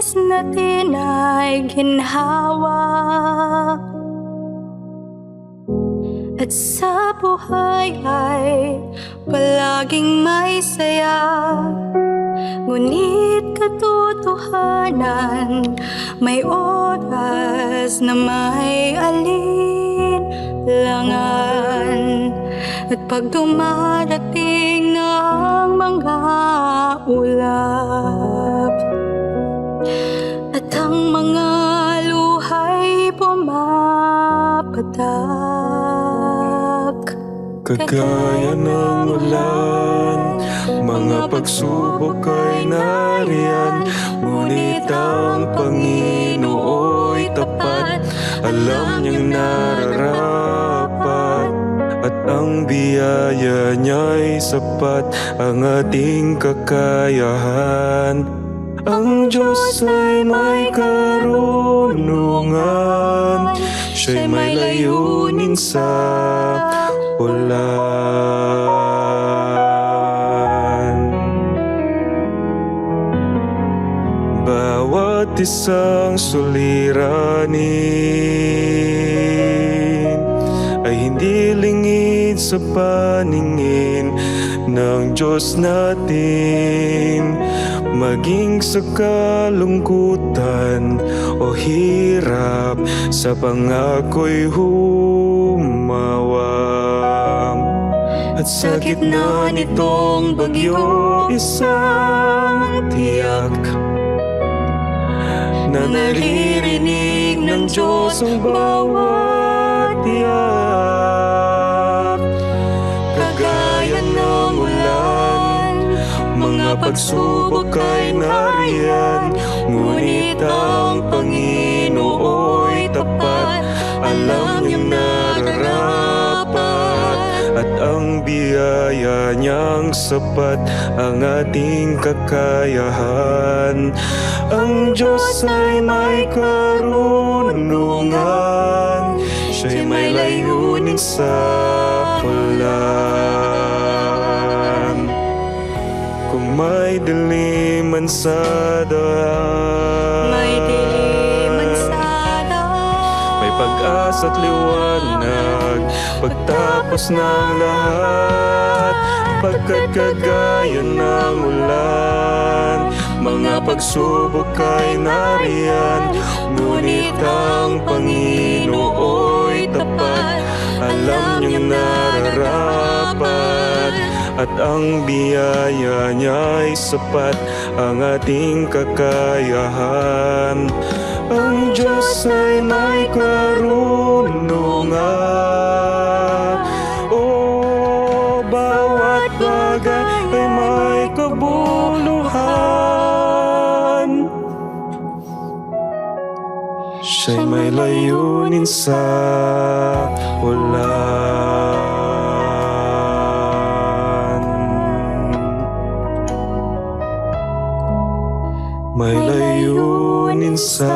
nais natin ay ginhawa, at sa buhay ay palaging may saya. Ngunit katotohanan, may oras na may alinlangan. At pag dumarating na ang mga ulap at ang mga luha'y pumapatak, kagaya ng ulan, mga pagsubok ay nariyan. Ngunit ang Panginoo'y tapat, alam niyang nararapat, at ang biyaya niya'y sapat, ang ating kakayahan. Ang Diyos ay may karunungan, siya'y may layunin sa ulan. Bawat isang suliranin ay hindi lingid sa paningin ng Diyos natin. Maging sa kalungkutan o hirap, sa pangako'y humawak. At sa gitna nitong bagyo, isang tiyak na naririnig ng Diyos ang bawat tiyak. Kagaya ng ulan, mga pagsubok ay nariyan. Ngunit ang Panginoo'y tapat, alam niyang nararapat, at ang biyaya niyang sapat, ang ating kakayahan. Ang Diyos ay may karunungan, siya'y may layunin sa ulan. Kung may dilim man sa daan, may dilim man sa daan, may pag-asa't liwanag pagtapos ng lahat. Pagkat kagaya ng ulan, mga pagsubok ay nariyan. Ngunit ang Panginoo'y tapat, alam niyang nararapat, at ang biyaya niya'y sapat, ang ating kakayahan. Ang Diyos ay may karunungan, bawat bagay ay may kabuluhan. Siya'y may layunin sa ulan. May layunin sa